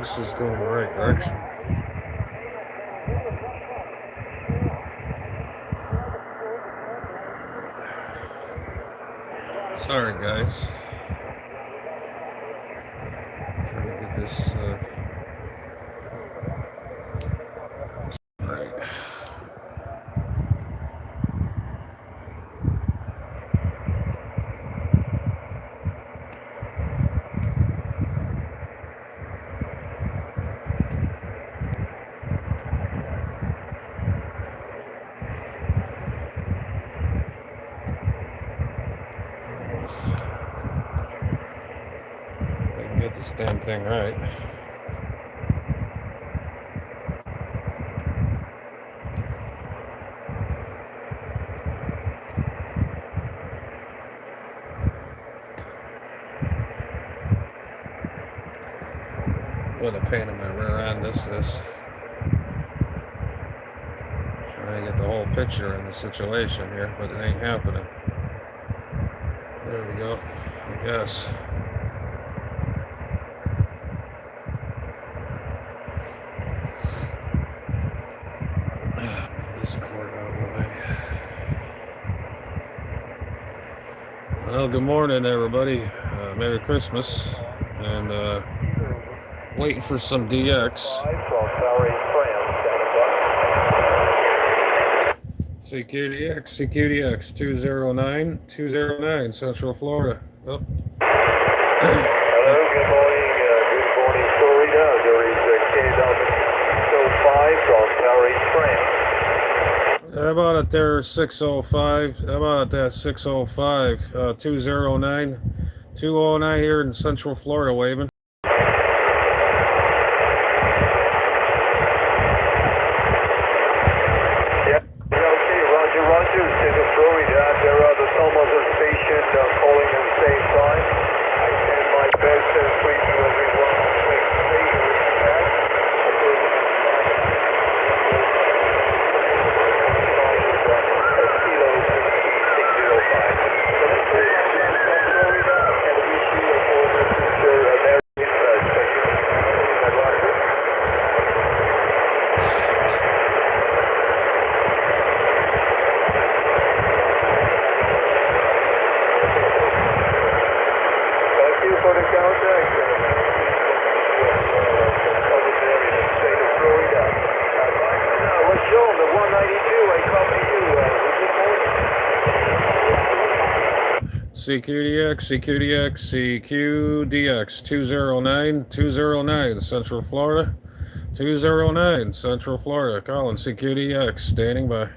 This is going the right direction. Sorry, guys. Trying to get this right. I can get this damn thing right. What a pain in my rear end this is. Trying to get the whole picture in the situation here, but it ain't happening. There we go, I guess. Move this cord out of the way. Well, good morning, everybody. Merry Christmas. And waiting for some DX. CQDX 209 Central Florida. Oh. Hello, good morning, Florida. There is a KW 605 from Paris, France. How about it there, 605? How about it that 605, 209 here in Central Florida, waving. CQDX 209 Central Florida. 209 Central Florida. Calling CQDX, standing by.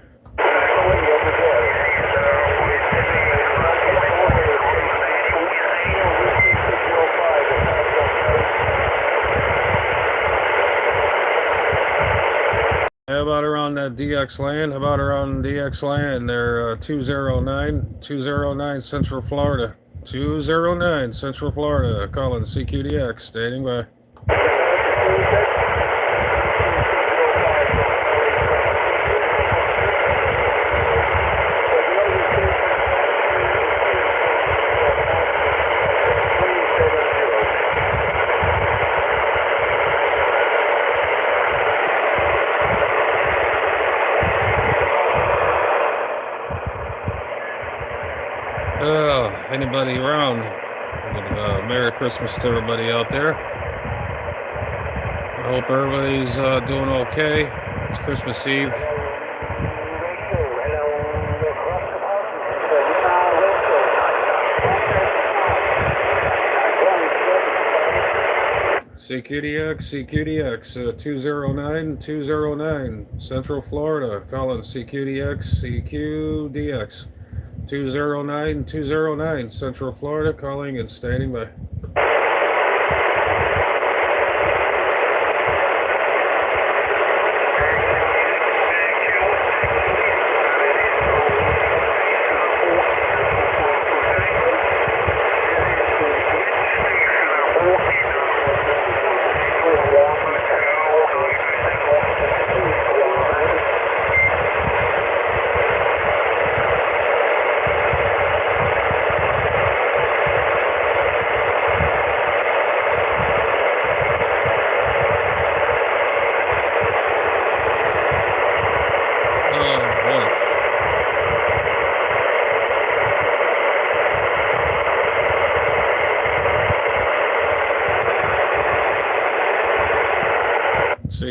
How about around that DX land? How about around DX land? They're 209 Central Florida. 209 Central Florida. Calling CQDX, standing by. Anybody around? Merry Christmas to everybody out there. I hope everybody's doing okay. It's Christmas Eve. CQDX 209 Central Florida. Calling CQDX 209 Central Florida, calling and standing by.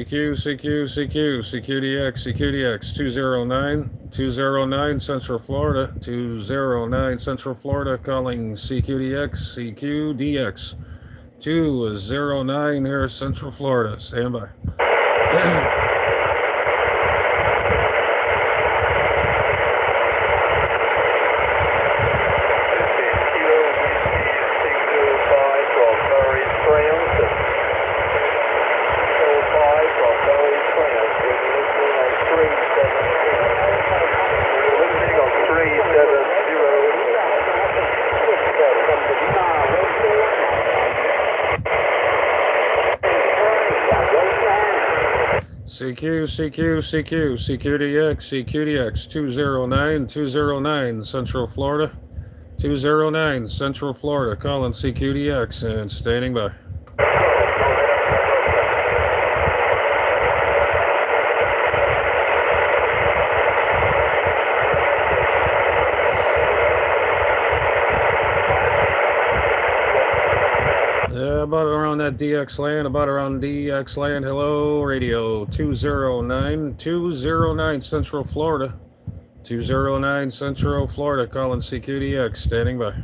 CQDX, CQDX, 209 Central Florida, 209 Central Florida, calling CQDX, CQDX, 209 here, Central Florida, stand by. CQDX, 209 Central Florida, 209 Central Florida, calling CQDX and standing by. About around that DX land, hello, radio, 209 Central Florida, 209 Central Florida, calling CQDX, standing by.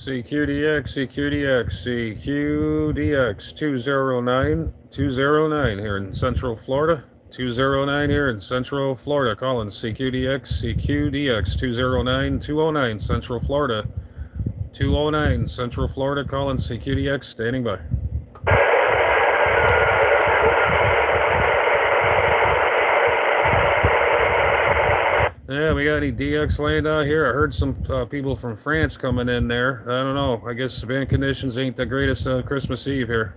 CQDX, 209 here in Central Florida, 209 here in Central Florida, calling CQDX, 209 Central Florida, 209 Central Florida, calling CQDX, standing by. Yeah, we got any DX land out here? I heard some people from France coming in there. I don't know. I guess band conditions ain't the greatest on Christmas Eve here.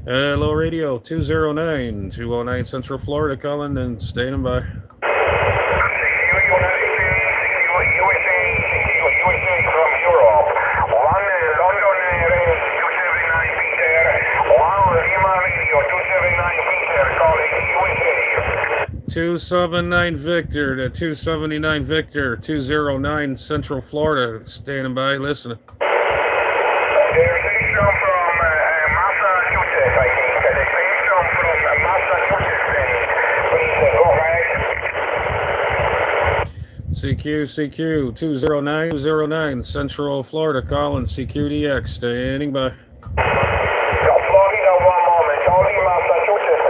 Hello, radio, 209 Central Florida, calling and standing by. Victor to 279 Victor, 209 Central Florida, standing by, listening. There's a from Massachusetts, I think. There's a from Massachusetts. Please go ahead. CQ, 209 Central Florida, calling CQDX, standing by. Florida, 1 moment. Only Massachusetts,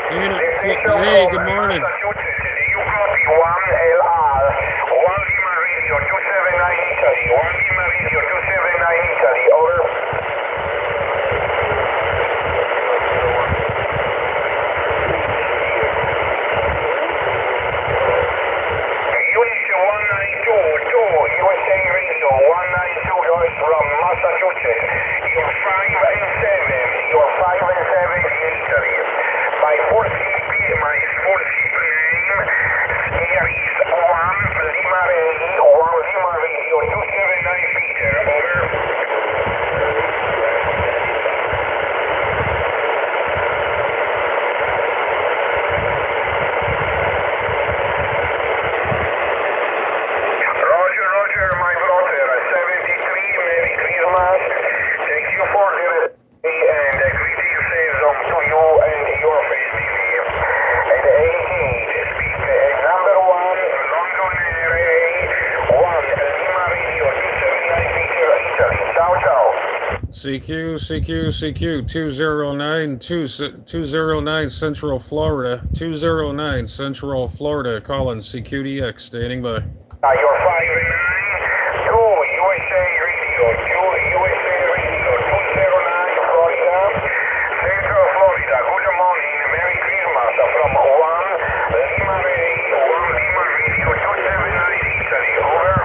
Hey, good morning. You copy 1LR, 1 Lima Radio, 279 Italy, 1 Lima Radio, 279 Italy, over. Unit 192, USA Radio, 192 yours from Massachusetts. You're 5 and 7, you're 5 and 7 in Italy. My full ship name, here is 1 Lima Radio, 279 Peter, over. Roger, my brother, 73, Merry Christmas. Thank you for the and greetings to you and your family. And 18, speak number 1, London RA, 1 Lima Radio, 279 Peter, Italy. Ciao. CQ, 209 Central Florida, 209 Central Florida, calling CQDX, standing by. You're 5 and 9, 2 USA Radio, 209 Florida, Central Florida. Good morning, Merry Christmas from 1 Lima Radio, 279 Italy, over.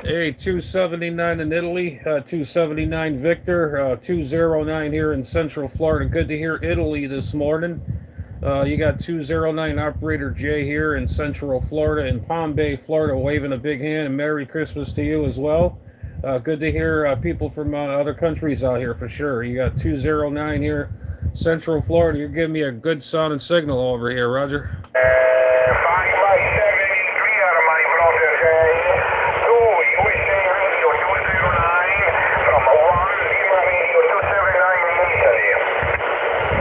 Hey, 279 in Italy, 279 Victor, 209 here in Central Florida. Good to hear Italy this morning. You got 209 Operator J here in Central Florida, in Palm Bay, Florida, waving a big hand, and Merry Christmas to you as well. Good to hear people from other countries out here for sure. You got 209 here, Central Florida. You're giving me a good sounding signal over here, Roger. 5 by 73 out of my brother, to USA Radio 209 from 1 Lima Radio 279 in Italy.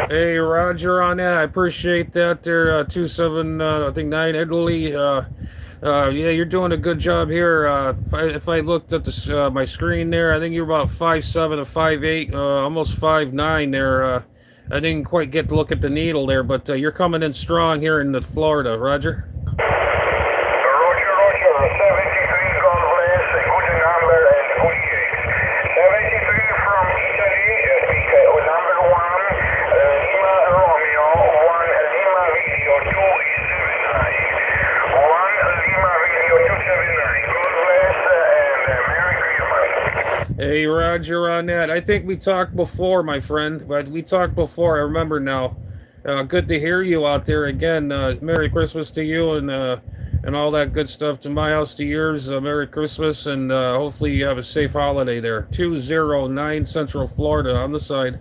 Hey, Roger on that. I appreciate that there, 27, I think 9 Italy. Yeah, you're doing a good job here. If I looked at my screen there, I think you're about 5'7" to 5'8", almost 5'9" there. I didn't quite get to look at the needle there, but you're coming in strong here in Florida, Roger. Roger, 73, God bless, good number and good gigs. 73 from Italy, speak number 1, Lima Romeo, 1 Lima Radio 279. 1 Lima Radio 279, God bless and Merry Christmas. Hey, Roger on that. I think we talked before, my friend, but we talked before. I remember now. Good to hear you out there again. Merry Christmas to you and all that good stuff. To my house, to yours. Merry Christmas, and hopefully you have a safe holiday there. 209 Central Florida on the side.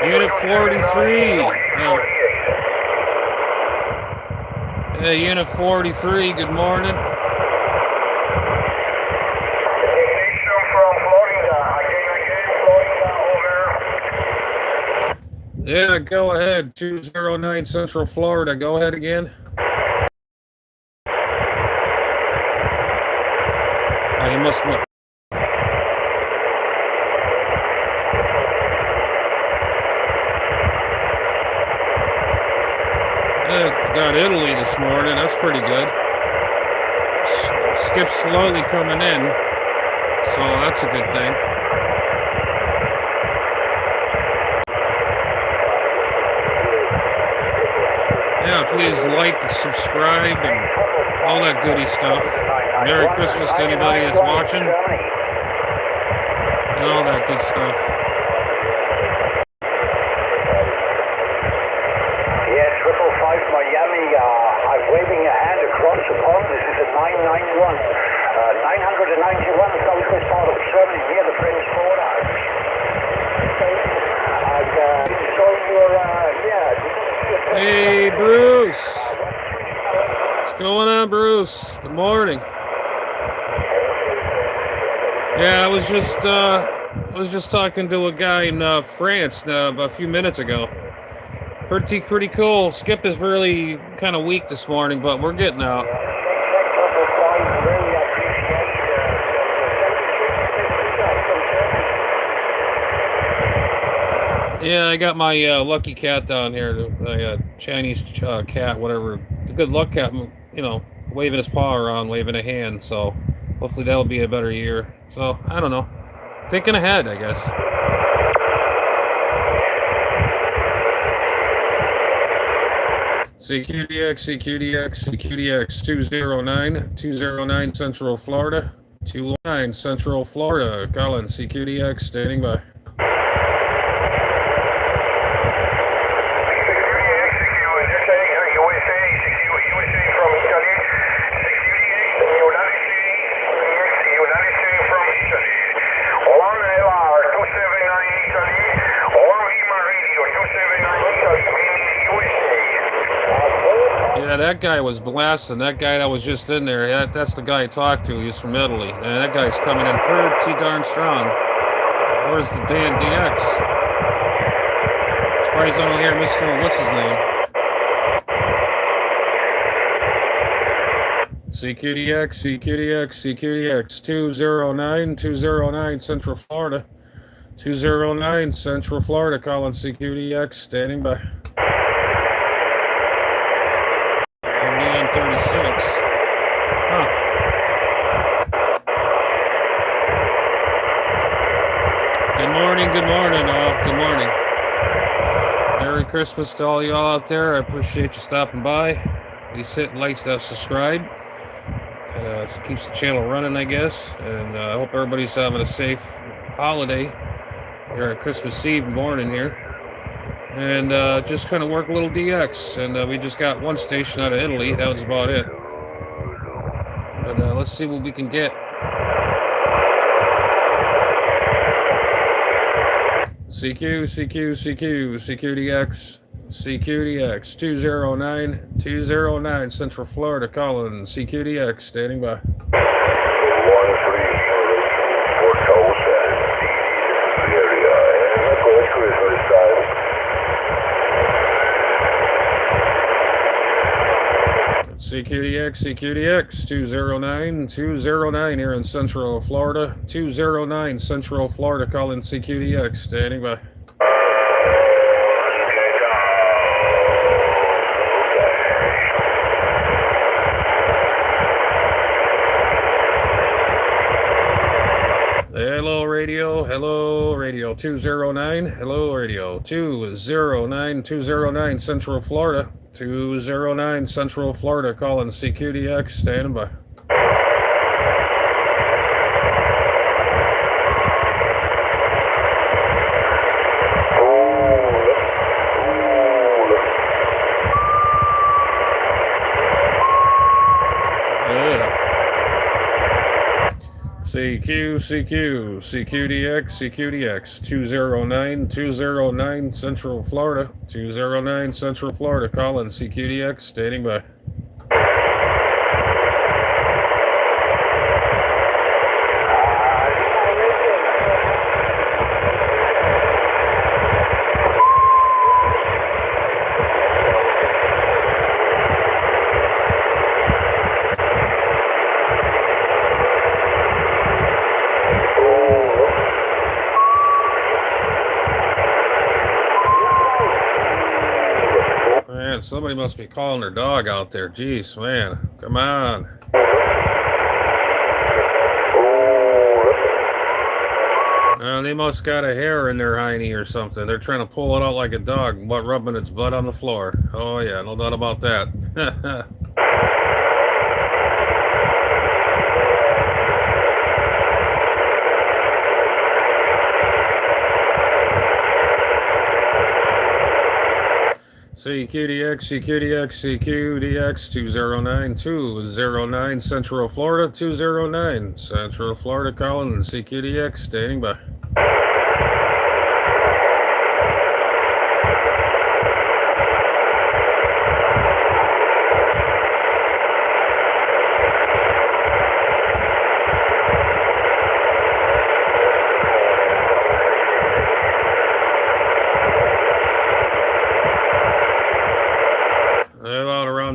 Unit 43. Hey, Unit 43, good morning. From Florida, over. Yeah, go ahead. 209 Central Florida. Go ahead again. Oh, you must be. Got Italy this morning. That's pretty good. Skip's slowly coming in, so that's a good thing. Yeah, please like, subscribe, and all that goody stuff. Merry Christmas to anybody that's watching, and all that good stuff. Miami, I'm waving a hand across the pond. This is a 991. 991 southwest part of Germany, near the French border. I'm showing your, Hey, Bruce. What's going on, Bruce? Good morning. Yeah, I was just talking to a guy in France a few minutes ago. Pretty cool. Skip is really kind of weak this morning, but we're getting out. Yeah, I got my lucky cat down here, the Chinese cat, whatever. The good luck cat, waving his paw around, waving a hand. So hopefully that'll be a better year. So I don't know. Thinking ahead, I guess. CQDX 209 Central Florida. 209 Central Florida. Colin, CQDX standing by. Yeah, that guy was blasting. That guy that was just in there, that's the guy I talked to. He's from Italy. And that guy's coming in pretty darn strong. Where's the Dan DX? Surprised I don't hear Mr. What's his name? CQDX 209 Central Florida. 209 Central Florida, calling CQDX, standing by. Good morning, all. Good morning. Merry Christmas to all y'all out there. I appreciate you stopping by. Please hit like, subscribe. It keeps the channel running, I guess. And I hope everybody's having a safe holiday here at Christmas Eve morning here. And just kind of work a little DX. And we just got one station out of Italy. That was about it. But let's see what we can get. CQDX, 209 Central Florida, calling CQDX, standing by. CQDX, 209 here in Central Florida, 209 Central Florida, calling CQDX, standing by. Hello radio, 209, hello radio, 209 Central Florida, 209 Central Florida, calling CQDX, standing by. CQDX, 209 Central Florida, 209 Central Florida, calling CQDX, standing by. Man, somebody must be calling their dog out there. Jeez, man. Come on. They must got a hair in their hiney or something. They're trying to pull it out like a dog, but rubbing its butt on the floor. Oh, yeah, no doubt about that. CQDX, 209 Central Florida, 209 Central Florida, calling CQDX, standing by.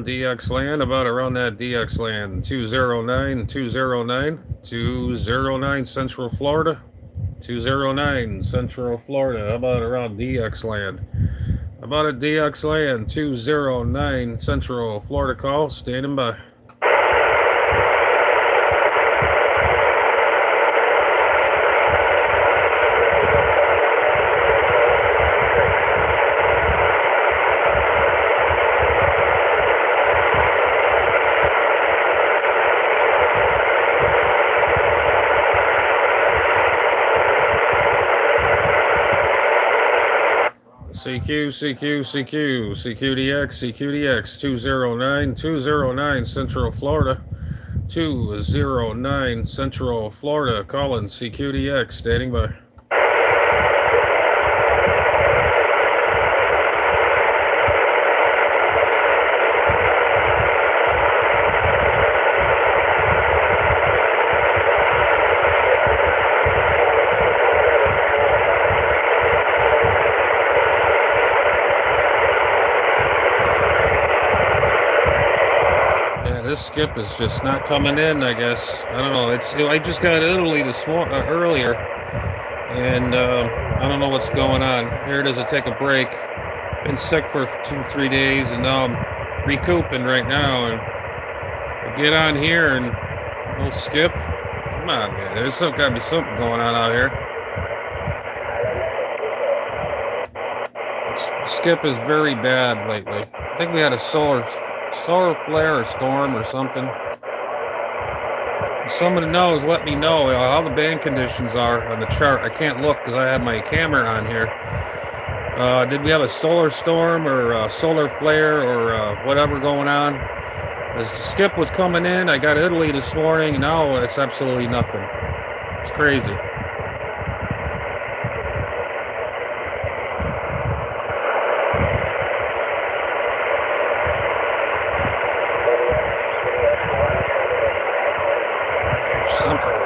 DX land, about around that DX land, 209 Central Florida, 209 Central Florida, how about around DX land, about at DX land, 209 Central Florida, call, standing by. CQDX, 209 Central Florida, 209 Central Florida, calling CQDX, standing by. This skip is just not coming in, I guess. I don't know. I just got Italy this earlier, and I don't know what's going on. Here it is. I take a break. Been sick for 2-3 days, and now I'm recouping right now. And I get on here and no skip. Come on, man. There's got to be something going on out here. Skip is very bad lately. I think we had a solar flare or storm or something. If someone knows, let me know how the band conditions are on the chart. I can't look because I have my camera on here. Did we have a solar storm or a solar flare or whatever going on? As the skip was coming in, I got Italy this morning, and now it's absolutely nothing. It's crazy. Something.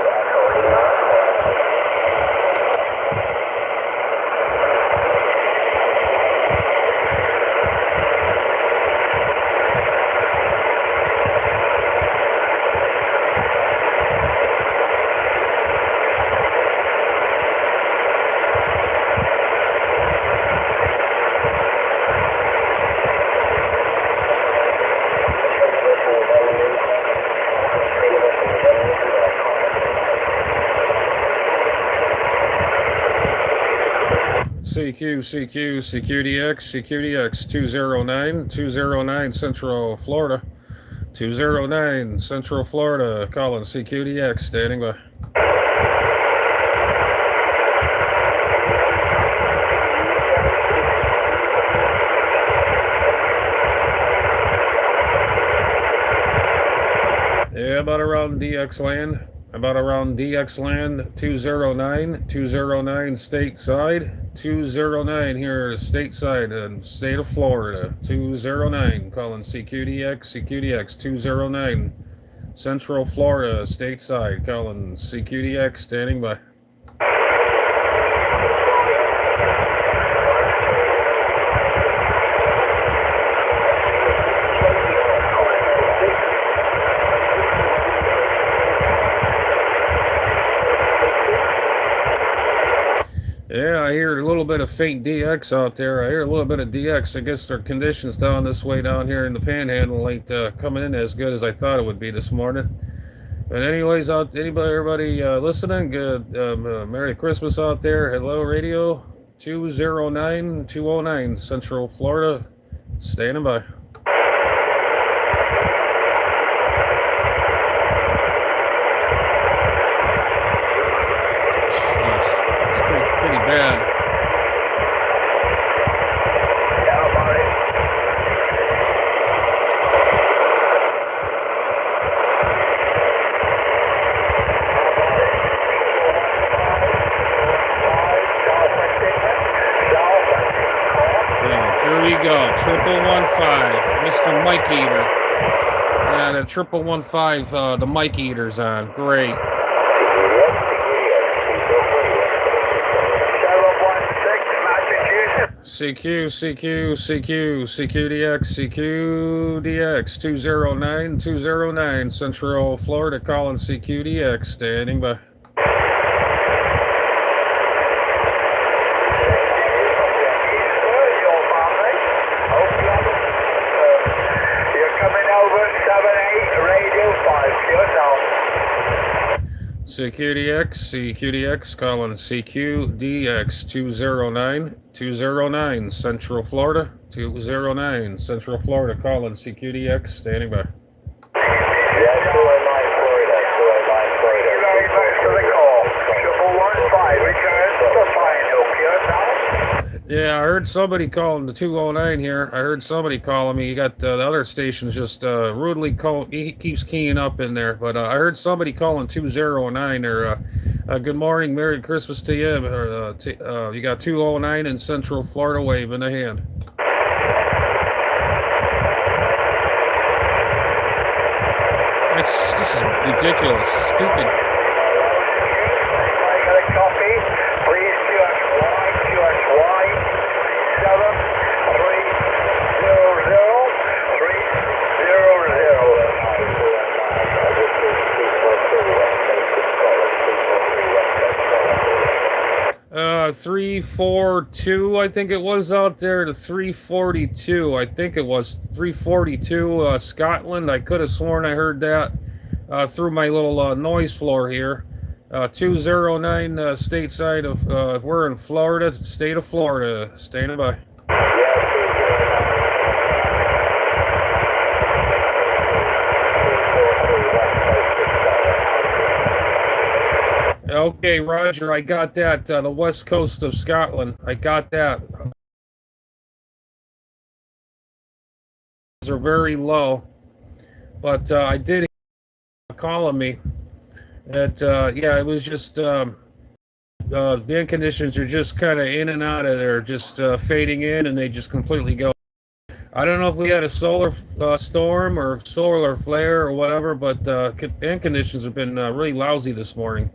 CQDX 209 Central Florida. 209 Central Florida, calling CQDX, standing by. Yeah, about around DX land. 209 stateside. 209 here stateside in state of Florida. 209 calling CQDX 209 Central Florida stateside, calling CQDX, standing by. Yeah, I hear a little bit of faint DX out there. I hear a little bit of DX. I guess their conditions down this way down here in the Panhandle ain't coming in as good as I thought it would be this morning. But anyways, everybody listening, good Merry Christmas out there. Hello, Radio 209 Central Florida, standing by. Pretty bad. Here we go. 1115, Mr. Mike Eater. Yeah, the 1115, the Mike Eater's on. Great. CQDX 209 Central Florida, calling CQDX, standing by. CQDX calling CQDX 209 Central Florida. 209 Central Florida, calling CQDX, standing by. Yeah, I heard somebody calling the 209 here. I heard somebody calling me. You got the other stations just rudely calling. He keeps keying up in there. But I heard somebody calling 209 or good morning, Merry Christmas to you. You got 209 in Central Florida, wave in the hand. This is ridiculous, stupid. Uh, 342, I think it was out there to 342. I think it was 342 Scotland. I could have sworn I heard that through my little noise floor here. 209 stateside of we're in Florida, state of Florida. Standing by. Okay, Roger, I got that. The west coast of Scotland. I got that. Those are very low, but I did calling me. Yeah, it was just the wind conditions are just kind of in and out of there, just fading in, and they just completely go. I don't know if we had a solar storm or solar flare or whatever, but wind conditions have been really lousy this morning.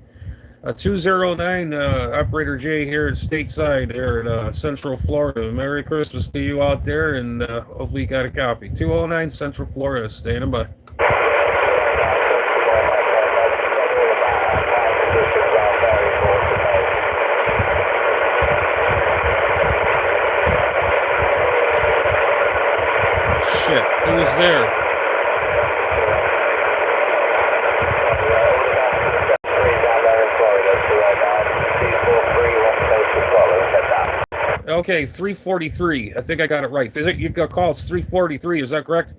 209 Operator J here at Stateside here at Central Florida. Merry Christmas to you out there, and hopefully you got a copy. 209 Central Florida, standing by. Shit, he was there. Okay, 343. I think I got it right. Is it you got called? It's 343. Is that correct?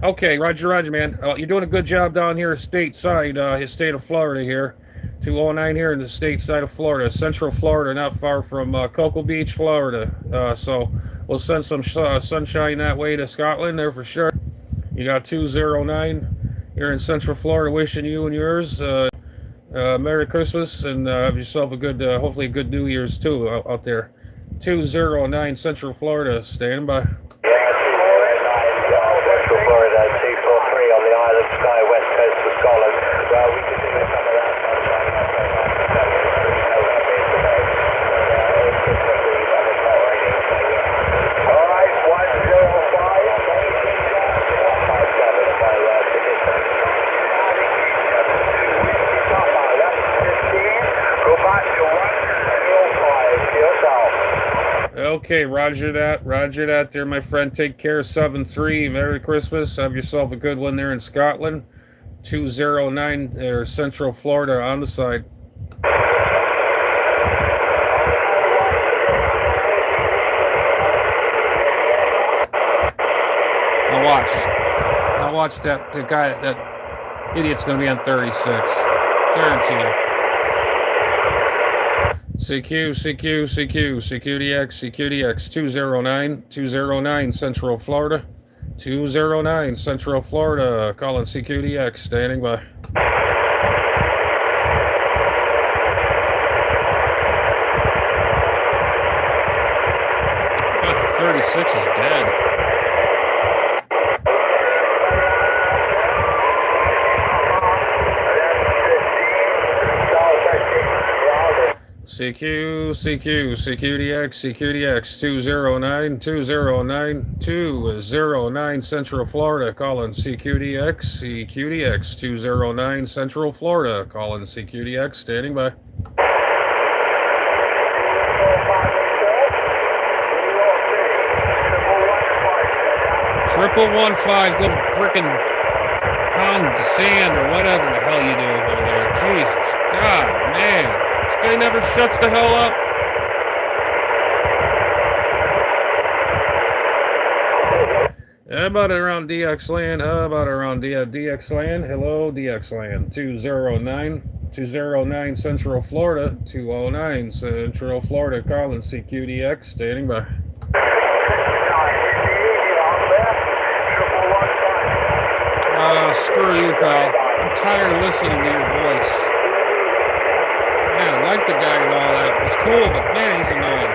Okay, Roger, man. You're doing a good job down here stateside, his state of Florida here. 209 here in the state side of Florida, Central Florida, not far from Cocoa Beach, Florida. So we'll send some sunshine that way to Scotland there for sure. You got 209 here in Central Florida, wishing you and yours Merry Christmas, and have yourself a good, hopefully a good New Year's too out there. 209 Central Florida, stand by. Central Florida, 243 on the island sky, west coast of Scotland. Well, we could do with some of that sunshine. All right, 105. Go back to 105 to yourself. Okay, roger that there, my friend. Take care, 7-3. Merry Christmas. Have yourself a good one there in Scotland. 209 there, Central Florida on the side. Now watch that, the guy, that idiot's gonna be on 36. Guarantee you. CQDX 209 Central Florida. 209 Central Florida, calling CQDX, standing by. 36 is dead. CQDX 209 Central Florida, calling CQDX 209 Central Florida, calling CQDX, standing by. Triple 15, go frickin' pound sand or whatever the hell you do over there. Jesus, God, man. This guy never shuts the hell up. How about around DX land? How about around DX land? Hello, DX land. 209 Central Florida. 209 Central Florida, calling CQDX, standing by. Screw you, pal. I'm tired of listening to your voice. Man, I like the guy and all that. It's cool, but man, he's annoying.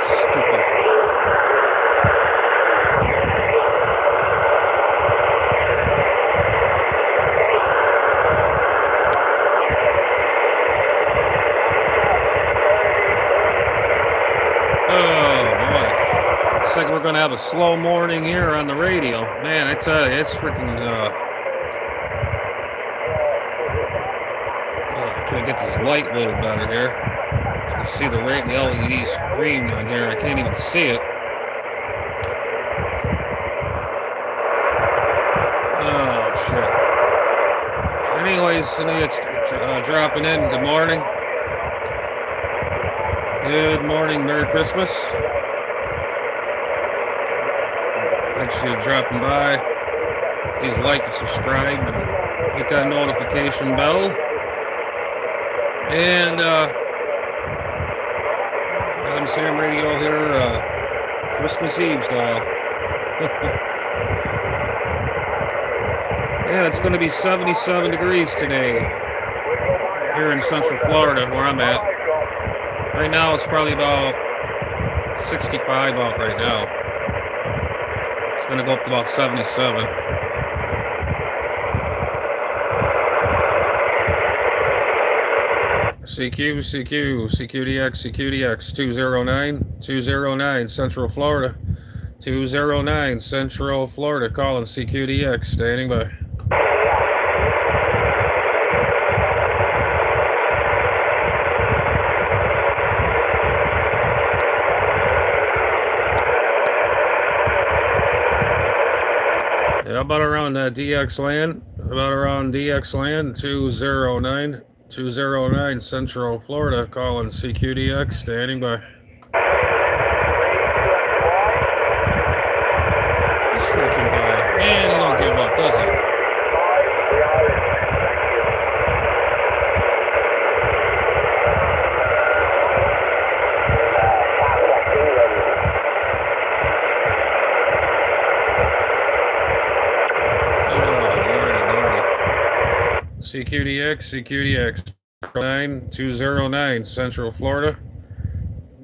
Stupid. Looks like we're going to have a slow morning here on the radio. Man, I tell you, it's freaking, trying to get this light a little better here. You can see the LED screen on here. I can't even see it. Oh, shit. If Anyways, I know it's dropping in. Good morning. Good morning. Merry Christmas. Thanks for dropping by. Please like and subscribe and hit that notification bell. And Adam's Ham Radio here, Christmas Eve style. Yeah, it's going to be 77 degrees today here in Central Florida, where I'm at. Right now, it's probably about 65 out right now. It's going to go up to about 77. CQDX 209 Central Florida. 209 Central Florida, calling CQDX, standing by. Yeah, how about around DX land? About around DX land, 209 Central Florida, calling CQDX, standing by. This freaking guy, man, he don't give up, does he? CQDX 209 Central Florida.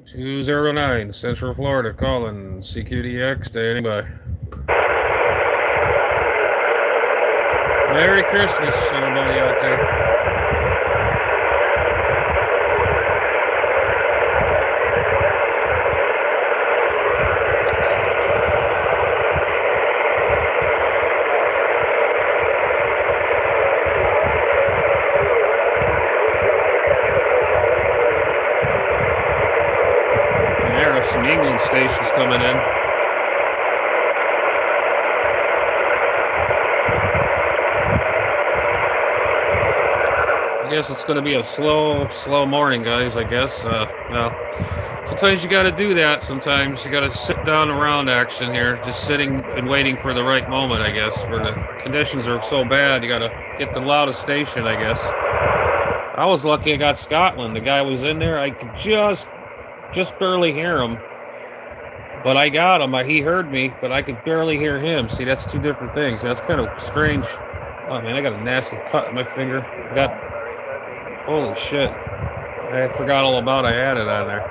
209 Central Florida, calling CQDX, standing by. Merry Christmas, everybody out there. Some England stations coming in. I guess it's going to be a slow morning, guys, I guess. Well, sometimes you got to do that. Sometimes you got to sit down around action here, just sitting and waiting for the right moment, I guess. For the conditions are so bad, you got to get the loudest station, I guess. I was lucky I got Scotland. The guy was in there. I could just barely hear him. But I got him. He heard me, but I could barely hear him. See, that's two different things. That's kind of strange. Oh, man, I got a nasty cut in my finger. Holy shit. I forgot all about I had it on there.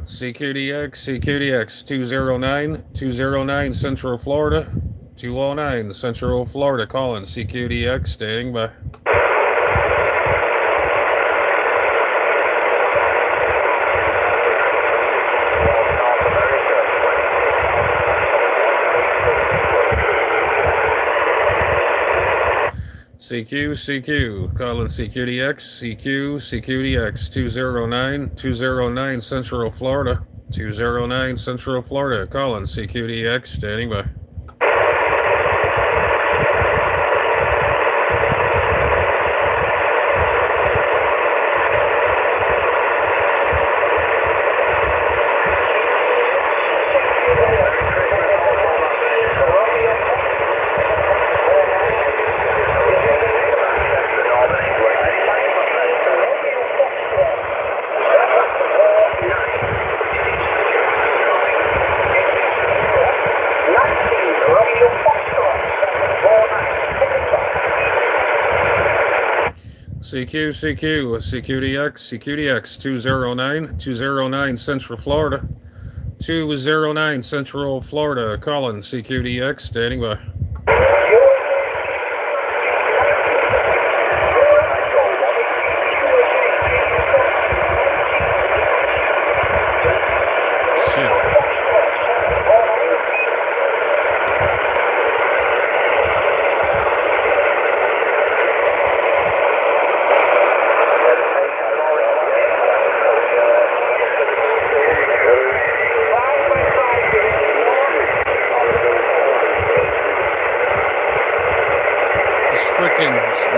CQDX 209 Central Florida. 209 Central Florida, calling CQDX, standing by. CQ, calling CQDX 209 Central Florida. 209 Central Florida, calling CQDX, standing by. CQDX 209 Central Florida. 209 Central Florida, calling CQDX, standing by.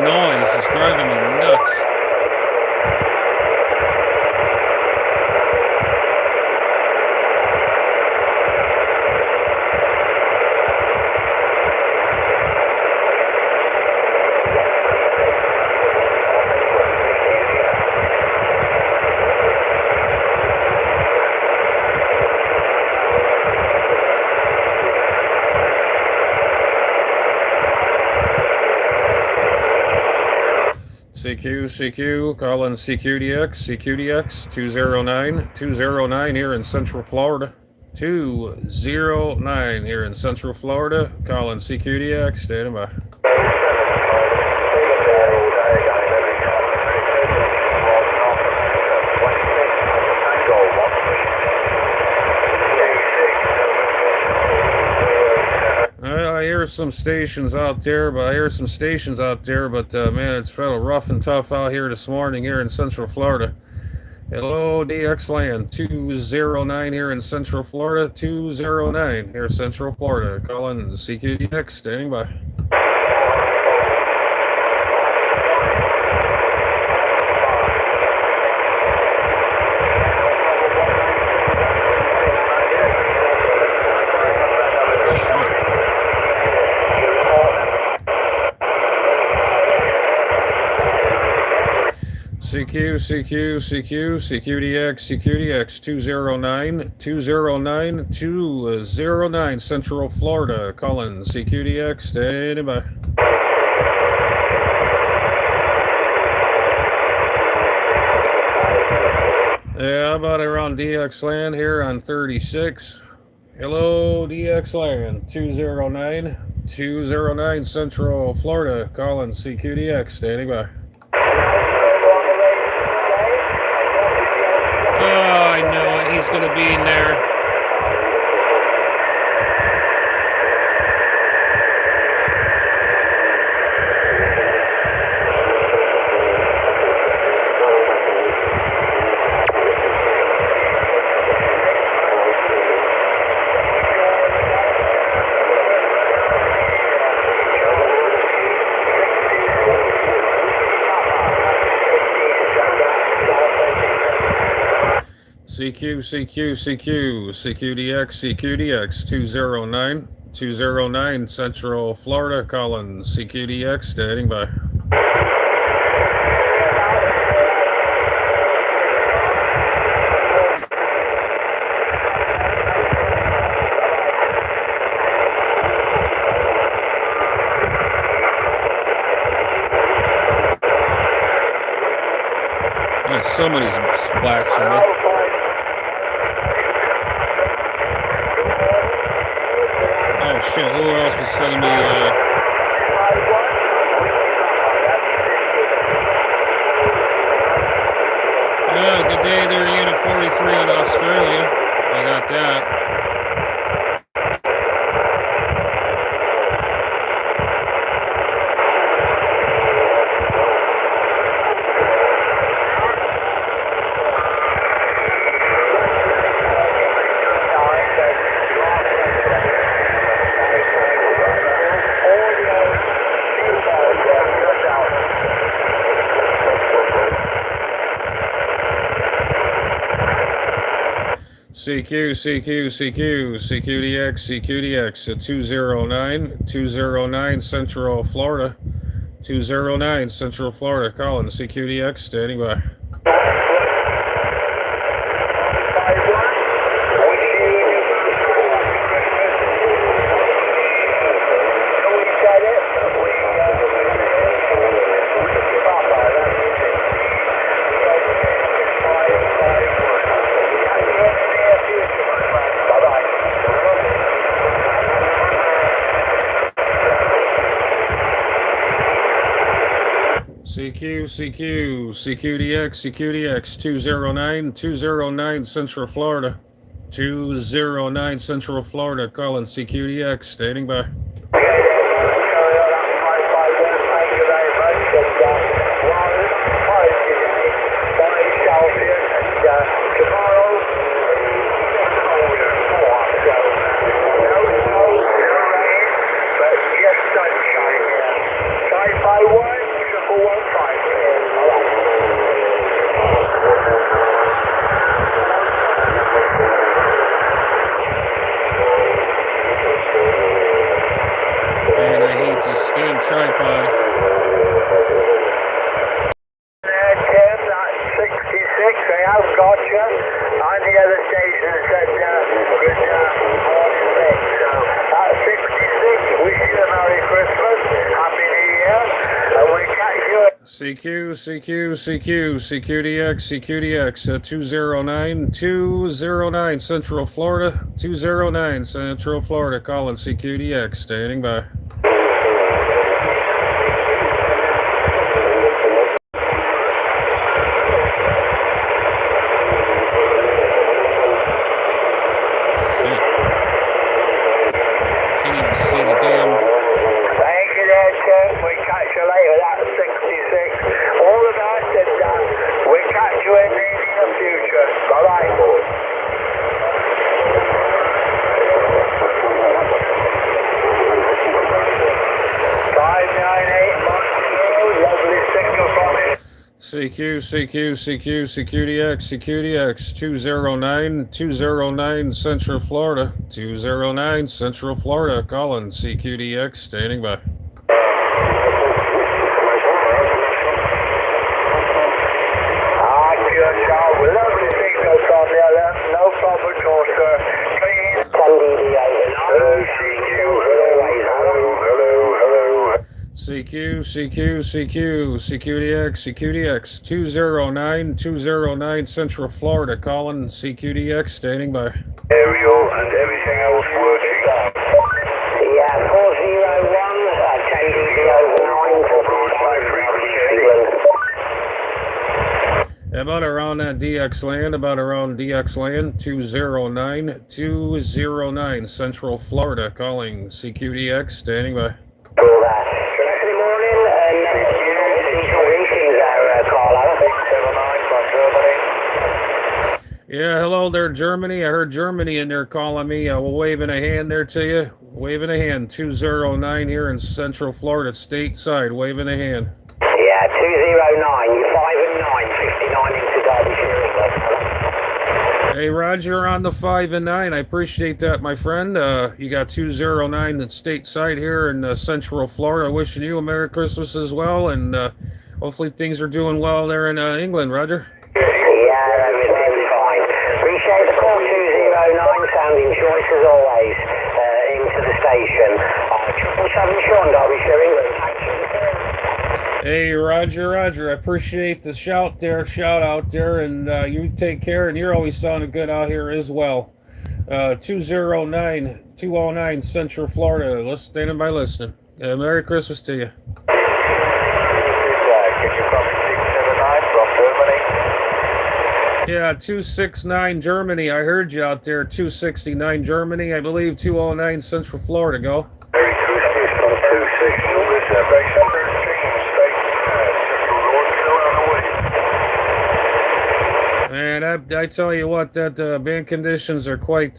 noise is driving me nuts. CQ, calling CQDX, CQDX 209 here in Central Florida. 209 here in Central Florida, calling CQDX, standing by. I hear some stations out there, but man, it's felt rough and tough out here this morning here in Central Florida. Hello, DX Land 209 here in Central Florida, 209 here in Central Florida, calling CQDX, standing by. CQDX 209 Central Florida, calling CQDX, standing by. Yeah, about around DX Land here on 36. Hello, DX Land 209 Central Florida, calling CQDX, standing by. Oh, I know it. He's going to be in there. CQDX 209 Central Florida, calling CQDX, standing by. Somebody's splashing me. Oh shit, who else was sending me yeah, good day there to Unit 43 in Australia. I got that. CQDX at 209 Central Florida, 209 Central Florida, calling CQDX, standing by. CQDX 209 Central Florida, 209 Central Florida, calling CQDX, standing by. Yes, sunshine. 551. tripod. Tim, that's 66. I have got you. And the other station said good morning, mate. So that's 66. Wish you a Merry Christmas, Happy New Year, and we catch you. CQDX, 209 Central Florida, 209 Central Florida, calling CQDX, standing by. Shit. Can't even see the damn... Thank you there, Tim. We catch you later. That's 66. All the best, and we catch you in the near future. Bye-bye. CQDX, 209 Central Florida, 209 Central Florida, calling CQDX, standing by. Lovely signal from the other. No problem at all, sir. Clean. CQDX, 209 Central Florida, calling CQDX, standing by. Aerial and everything else working. Yeah, 401, 10 About around that DX land, 209 Central Florida, calling CQDX, standing by. Good morning, and greetings there, caller. 679 from Germany. Yeah, hello there, Germany. I heard Germany in there calling me. Waving a hand there to you. Waving a hand. 209 here in Central Florida, stateside. Waving a hand. Yeah, 209. You're 5 and 9, 59 into Derbyshire, England. Hey, Roger, on the 5 and 9. I appreciate that, my friend. You got 209 at stateside here in Central Florida. Wishing you a Merry Christmas as well, and hopefully things are doing well there in England, Roger. Yeah, everything's fine. Appreciate the call, 209, sounding choice as always, into the station. 777 Sean, Derbyshire, England. Thanks for the call. Hey, Roger, I appreciate the shout out there, and you take care, and you're always sounding good out here as well. 209 Central Florida, let's stand by listening. Merry Christmas to you. Can you copy 679 from Germany? Yeah, 269 Germany, I heard you out there, 269 Germany, I believe 209 Central Florida, go. Merry Christmas from 260 with base 13, state Man, I tell you what, that band conditions are quite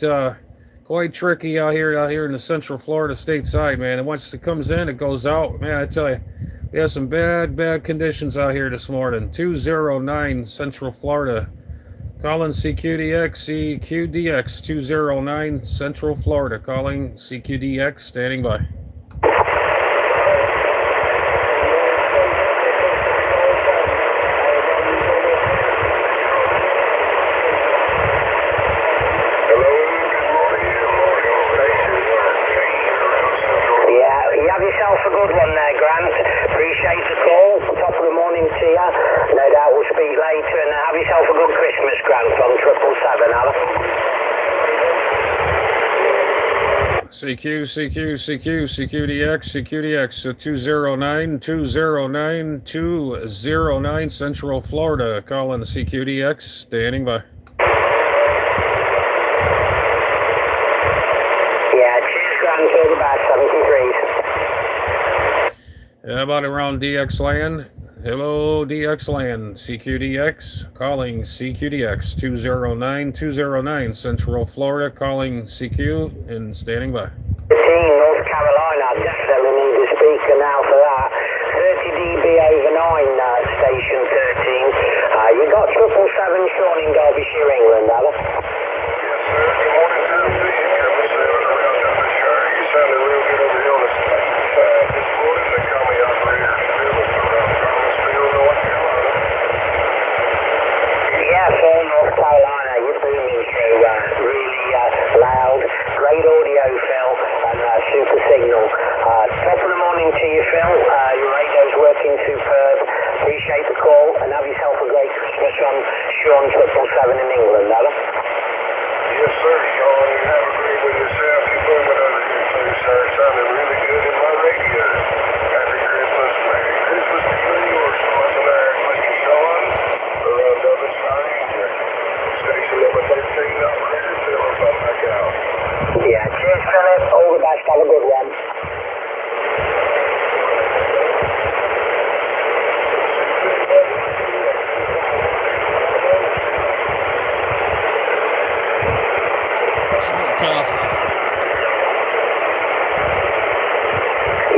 tricky out here in the Central Florida stateside, man. And once it comes in, it goes out. Man, I tell you, we have some bad conditions out here this morning. 209 Central Florida, calling CQDX, 209 Central Florida, calling CQDX, standing by. A good one there, Grant. Appreciate the call. Top of the morning to you. No doubt we'll speak later, and have yourself a good Christmas, Grant, from 777, CQDX, 209 Central Florida, calling CQDX, standing by. Yeah, cheers, Grant. All the best. 73s. How about around DX land? Hello, DX land. CQDX, calling CQDX, 209 Central Florida, calling CQ and standing by. North Carolina, definitely need a speaker now for that. 30 dB over 9, station 13. You got 777 Sean in Derbyshire, England, Alice. Yes, sir. Good morning, sir. You sounded real good over here on the this morning. They call me in England, Adam. Yes, sir, Sean. You have a great one yourself. Keep moving over here, too, sir. Sounding really good in my radio. Happy Christmas. Merry Christmas to you and yours, Sean. Mr. Sean, around Dublin, Ranger. Station number 13, operator, tell us about back out. Yeah, cheers, Philip. All the best. Have a good one. Some coffee.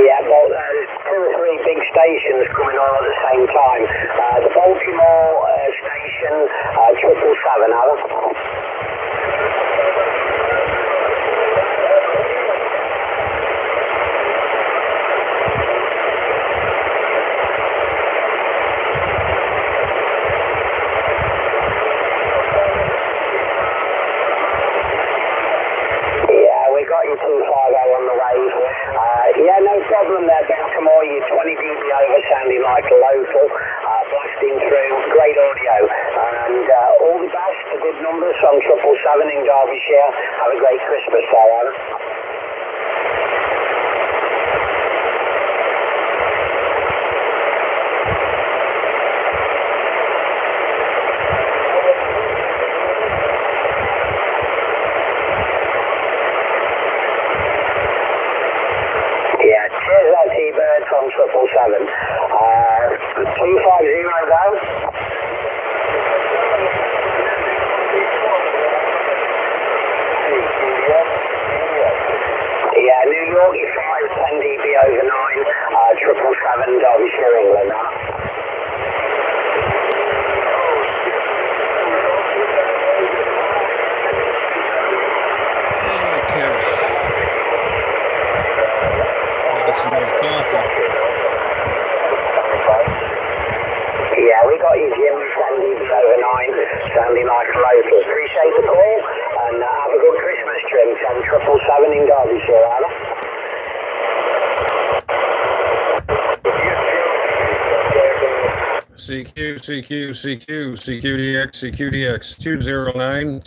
Yeah, about 2 or 3 big stations coming on at the same time. The Baltimore station, 777, Alan. Got you 250 on the wave. Yeah, no problem there, Baltimore. You're 20 dB over, sounding like a local, blasting through, great audio. And all the best, the good numbers from 777 in Derbyshire. Have a great Christmas there, Alan. Yeah, cheers that T-Bird from 777. 250 though. Yeah, New York, you 10 dB over 9, 777 Derbyshire, England. Okay. Get some more coffee. Yeah, we got you, Jim, 10 dB over 9, sounding like a local. Appreciate the call, and have a good Christmas, Trim, from 777 in Derbyshire, Alan. CQ, CQ, CQ, CQDX, CQDX, 209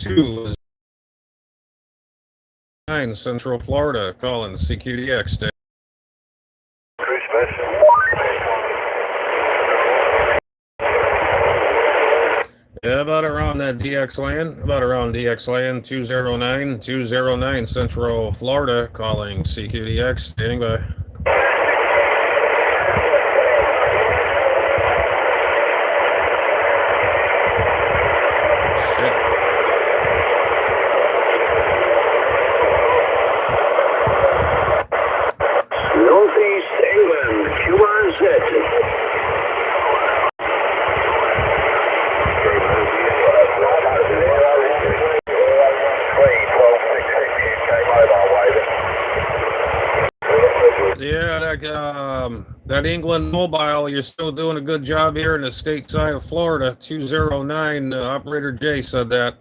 9 Central Florida, calling CQDX day. Christmas. Yeah, about around that DX land, about around DX land, 209 Central Florida, calling CQDX, standing by. Shit. Northeast England, QRZ. Yeah, that England mobile, you're still doing a good job here in the state side of Florida. 209, Operator J said that.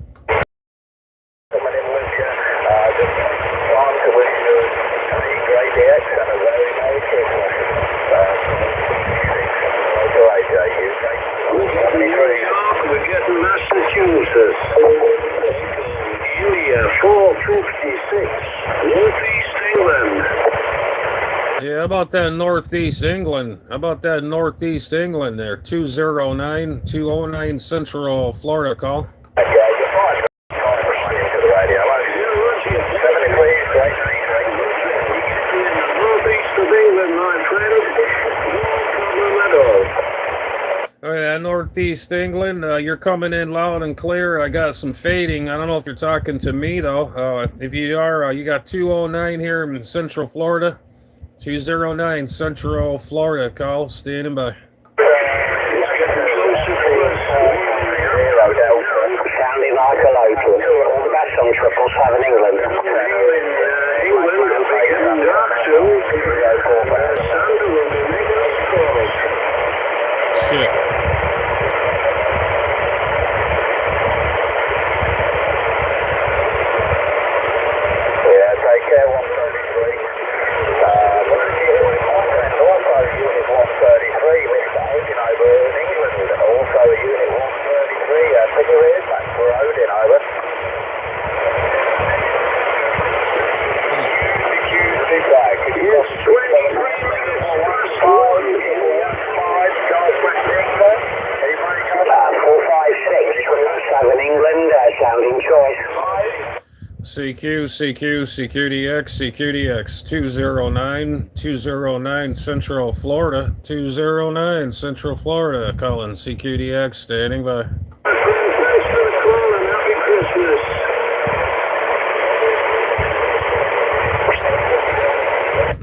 We're getting Massachusetts. India, 456. Northeast England. Yeah, how about that Northeast England? How about that Northeast England there? 209 Central Florida, call. Northeast of England, my friend. No problem at all. Oh yeah, Northeast England, you're coming in loud and clear. I got some fading. I don't know if you're talking to me though. If you are, you got 209 here in Central Florida. 209 Central Florida, call, standing by. Sounding like a local. All the best on 777 England. England will be getting dark soon. Santa will be making us calls. Shit. Yeah, take care, 133. Also, Unit 133, Mr. Hogan over in England, also Unit 133, figure in, that's for CQDX, 209 Central Florida, 209 Central Florida, calling CQDX, standing by. Thanks for the call and happy Christmas.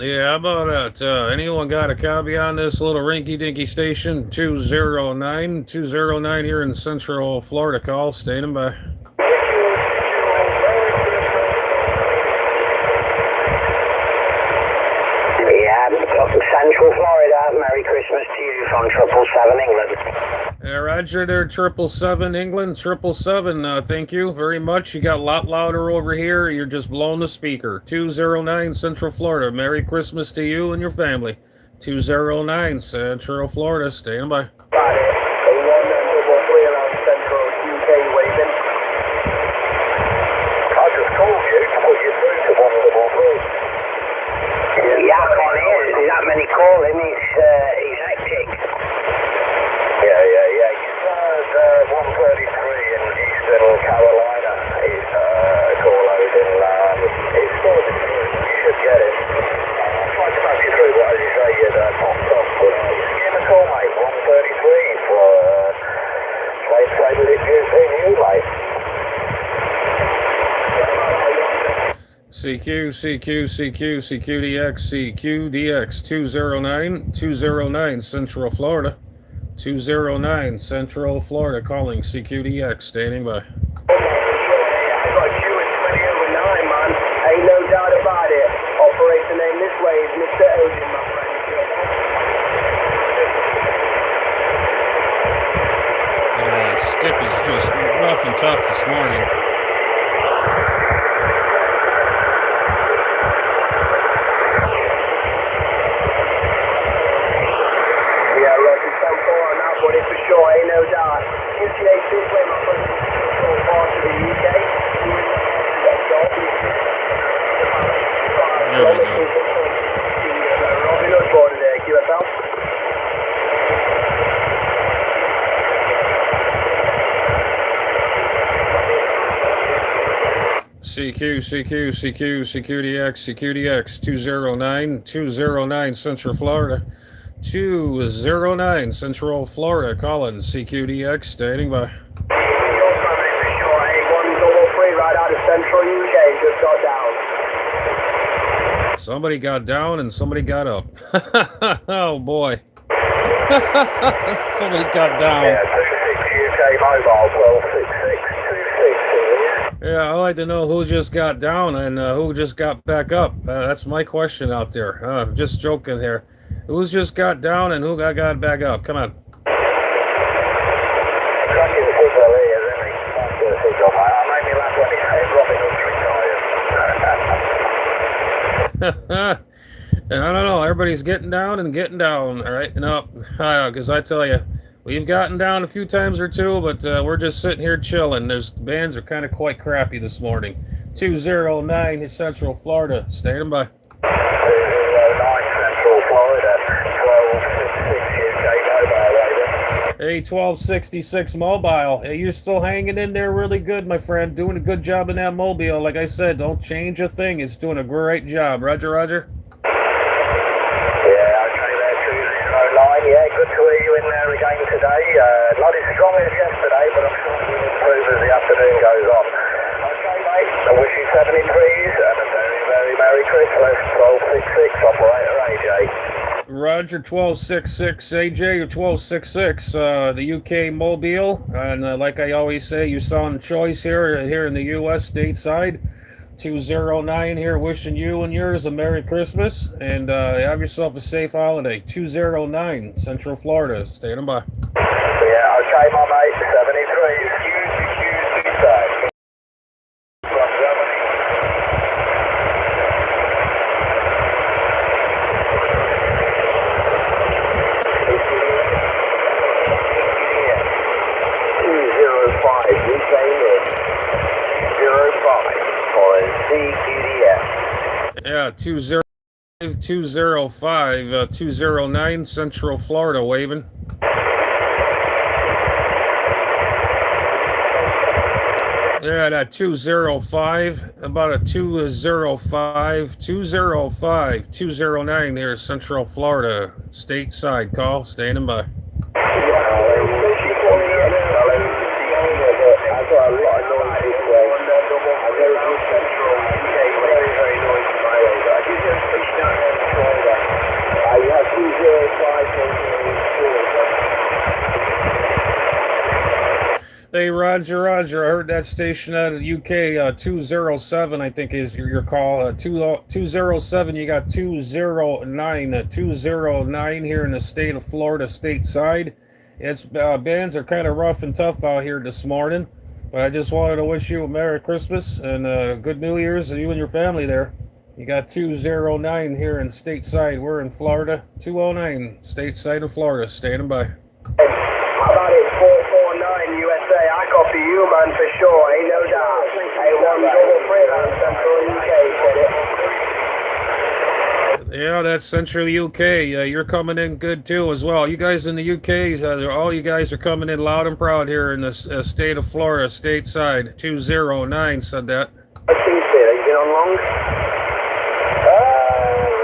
Yeah, how about that? Anyone got a copy on this little rinky-dinky station? 209 here in Central Florida, call, standing by. Central Florida, Merry Christmas to you from 777 England. Roger there, 777 England, 777. Thank you very much. You got a lot louder over here. You're just blowing the speaker. 209 Central Florida. Merry Christmas to you and your family. 209 Central Florida. Stand by. Yeah, I can't hear. There's that many calling. He's hectic. Yeah. He's 133 in Eastern Carolina. He's call out in. It's sorted through. You should get it. I'll try to pass you through what, as you say, you popped off. But give him a call, mate. 133 for same with it in you, mate. CQDX, 209 Central Florida. 209 Central Florida, calling CQDX, standing by. I got you at 20 over 9, man. Ain't no doubt about it. Operator name this way is Mr. Odin, my friend. Skip is just rough and tough this morning. For sure, ain't no doubt. QTA this way, my friend, so far to the UK. There we go. Robin Hood border there, QFL. CQDX, 209 Central Florida. 209 Central Florida, calling CQDX, standing by. Right out of Central UK, just got down. Somebody got down and somebody got up. Oh boy. Somebody got down. Yeah, 26 UK mobile, 126626. Yeah, I'd like to know who just got down and who just got back up. That's my question out there. Just joking here. Who's just got down and who got back up? Come on. I don't know. Everybody's getting down and getting down, all right, and up. Because I tell you, we've gotten down a few times or two, but we're just sitting here chilling. There's bands are kind of quite crappy this morning. 209 in Central Florida. Standing by. 209 Central Florida. 1266 UK mobile. Hey, 1266 mobile. Hey, you're still hanging in there really good, my friend. Doing a good job in that mobile. Like I said, don't change a thing. It's doing a great job. Roger. Yeah, okay there, 209. Yeah, good to hear you in there again today. Not as strong as yesterday, but I'm sure we'll improve as the afternoon goes on. Okay, mate. I wish you 73s and a very, very Merry Christmas. 1266, Operator AJ. Roger, 1266 AJ or 1266, the UK Mobile, and like I always say, you sound choice here in the US stateside. 209 here, wishing you and yours a Merry Christmas, and have yourself a safe holiday. 209 Central Florida, standing by. Yeah, okay, my mate. 73. Excuse me, sir. From Germany. Yeah, 209 Central Florida, waving. Yeah, that 205, about a 205, 205, 209 here, Central Florida, stateside call, standing by. Hey, Roger, I heard that station out of the UK, 207, I think is your call. 207, you got 209, 209 here in the state of Florida, stateside. It's bands are kind of rough and tough out here this morning, but I just wanted to wish you a Merry Christmas and good New Year's to you and your family there. You got 209 here in stateside. We're in Florida, 209, stateside of Florida, standing by. How about it, 449 USA? I copy you, man, for sure, ain't no doubt. A1 double 3 on Central UK, get it? Yeah, that's Central UK. You're coming in good too as well. You guys in the UK, all you guys are coming in loud and proud here in the state of Florida, stateside. 209 said that. I see, sir. You been on long? A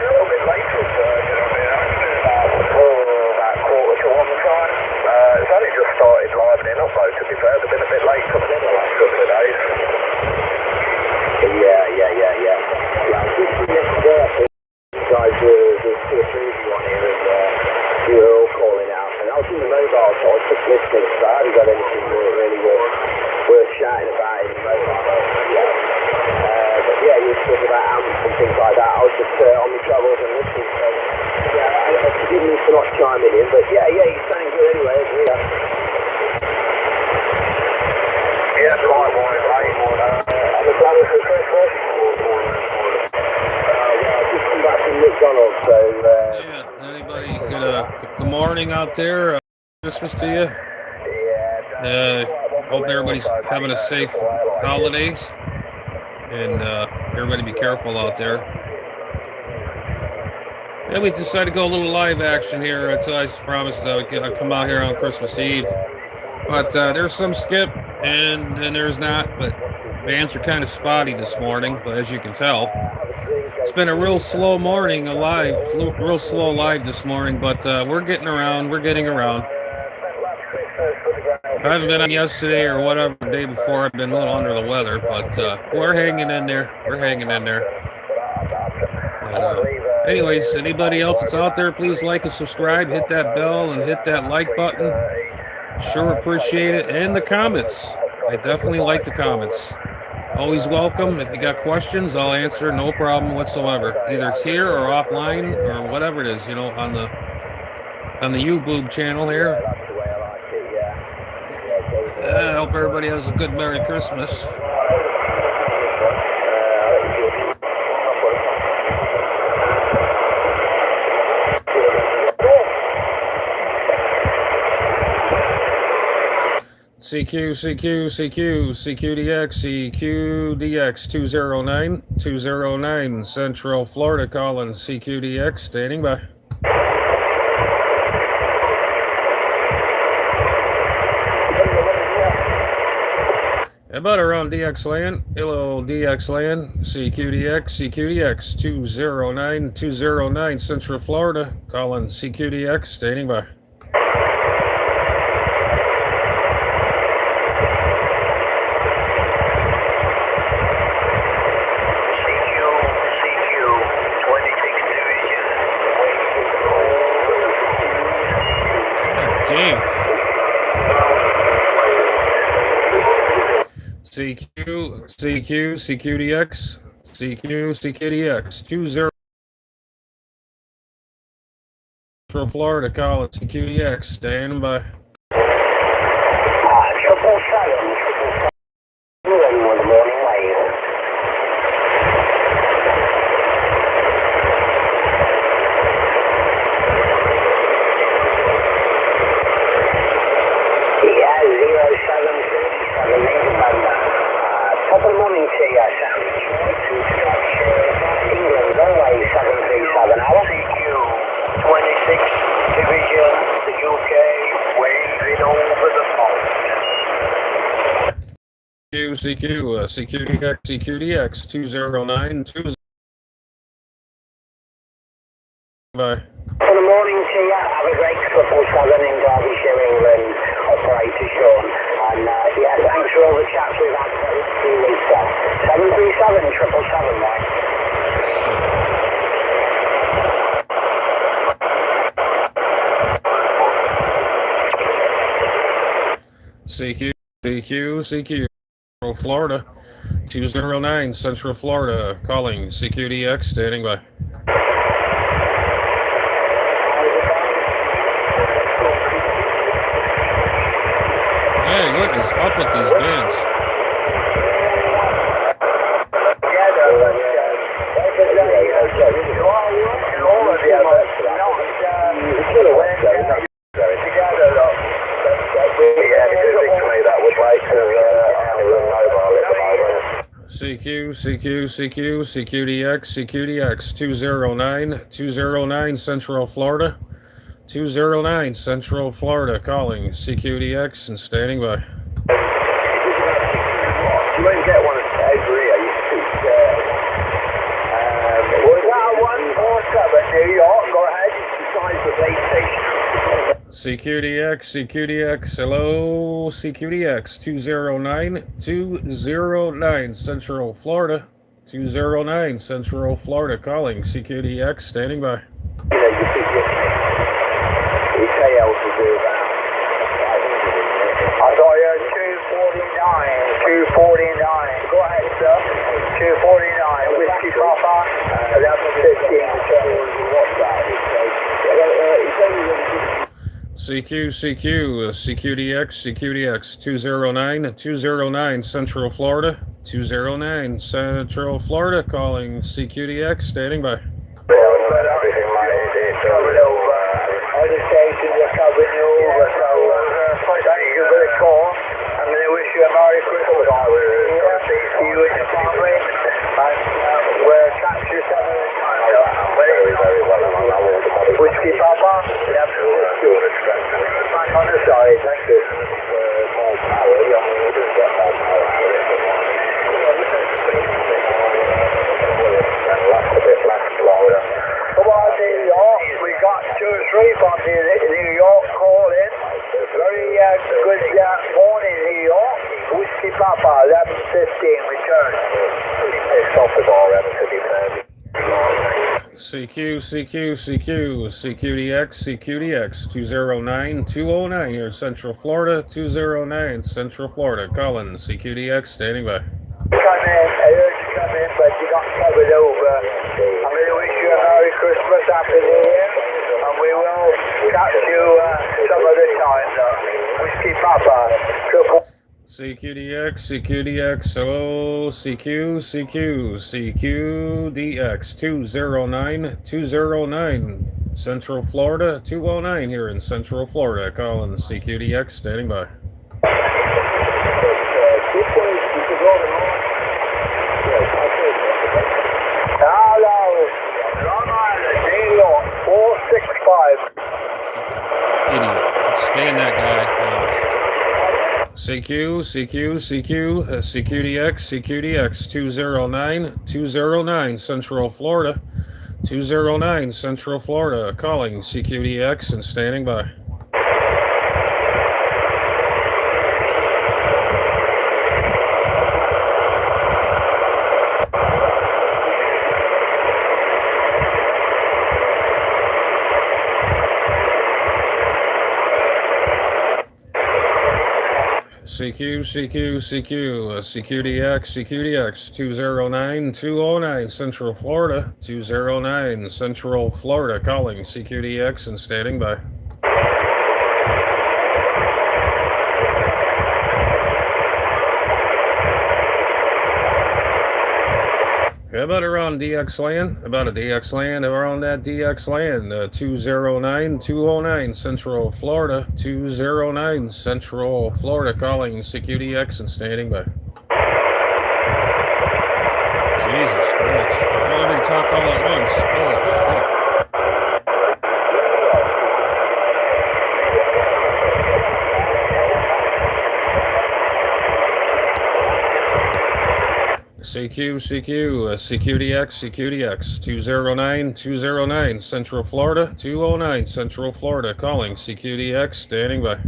little bit later, sir. You know what I mean? About quarter to one time. It's only just started livening up, though, to be fair. They've been a bit late coming in the last couple of days. Yeah. Guys were 2 or 3 of you on here, and you were all calling out. And I was in the mobile, so I was just listening, so I haven't got anything really worth shouting about in the mobile. But yeah, you were talking about amps and things like that. I was just on my travels and listening, so yeah, forgive me for not chiming in, but yeah, you're sounding good anyway, isn't it? Yeah, likewise, mate. Have a plan for Christmas? McDonald's, so Yeah, anybody good morning out there? Christmas to you. Hope everybody's having a safe holidays, and everybody be careful out there. Yeah, we decided to go a little live action here until I promised I'd come out here on Christmas Eve. But there's some skip, and then there's not. But bands are kind of spotty this morning, but as you can tell. It's been a real slow morning real slow live this morning, but we're getting around. We're getting around. I haven't been on yesterday or whatever the day before. I've been a little under the weather, but we're hanging in there. We're hanging in there. But, anyways, anybody else that's out there, please like and subscribe. Hit that bell and hit that like button. Sure appreciate it. And the comments. I definitely like the comments. Always welcome. If you got questions, I'll answer. No problem whatsoever. Either it's here or offline or whatever it is, on the YouTube channel here. I hope everybody has a good Merry Christmas. CQDX 209 Central Florida calling CQDX, standing by. About around DX land. Hello, DX land. CQDX 209 Central Florida calling CQDX, standing by. CQDX 20 Central Florida calling CQDX, standing by. Good morning to you, Sam. England, Norway, 737 hour. CQ 26 Division, the UK, Wales. CQDX 209 Bye. Good morning to you. Have a great 777 in Derbyshire, England, operator Sean. And yeah, thanks for all the chats we've had for a few weeks there. 737 777, mate. CQ, Central Florida, 209 Central Florida, calling CQDX, standing by. Hey, what is up with these bands? CQDX 209 Central Florida, 209 Central Florida, calling CQDX and standing by. You won't get one over here. You speak. Was that 147 New York? Go ahead. Besides the base station. CQDX, hello, CQDX 209 Central Florida, 209 Central Florida, calling CQDX, standing by. You know, you think you say else to do that. I got you 249. Go ahead, sir. 249. Whiskey Papa. 11:15. What's that? CQDX 209 Central Florida, 209 Central Florida, calling CQDX, standing by. Everything covered over. Other stations are covered over. So, thank you for the call. I'm going to wish you a Merry Christmas. You and your family. And we'll catch you some other time. Very, very well. Whiskey Papa. Back on the side. Thank you. More power. We'll just get more power. And last a bit, last Florida. Come on, New York. We got 2 or 3 from New York calling. Very good morning, New York. Whiskey Papa, 11:15, return. It's off the bar, to be fair. CQDX 209 here in Central Florida, 209 Central Florida, calling CQDX, standing by. Come in, I heard you come in, but you got covered over. I'm going to wish you a Merry Christmas, Happy New Year, and we will catch you some other time, though. Whiskey Papa, triple. CQDX, hello, CQDX 209 Central Florida, 209 here in Central Florida, calling CQDX, standing by. Hello, Long Island, New York, 465. Idiot. Stand that guy. CQDX 209 Central Florida, 209 Central Florida, calling CQDX and standing by. CQDX 209 Central Florida, 209 Central Florida, calling CQDX and standing by. How about around DX land? About a DX land, around that DX land, 209 Central Florida, 209 Central Florida, calling CQDX and standing by. Jesus Christ. Why let me talk all at once? Oh, shit. CQDX 209 Central Florida 209 Central Florida calling CQDX standing by.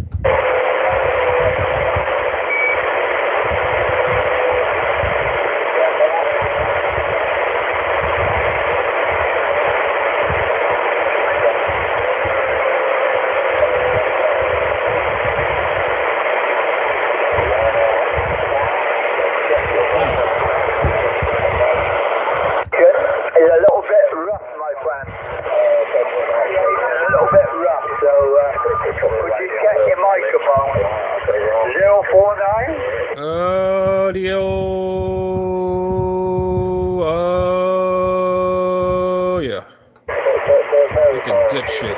Audio. Oh, yeah. Fucking dipshit.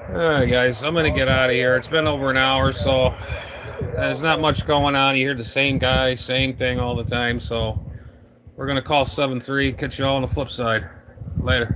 Alright, guys, I'm gonna get out of here. It's been over an hour, so there's not much going on. You hear the same guy, same thing all the time, so we're gonna call 7-3. Catch you all on the flip side. Later.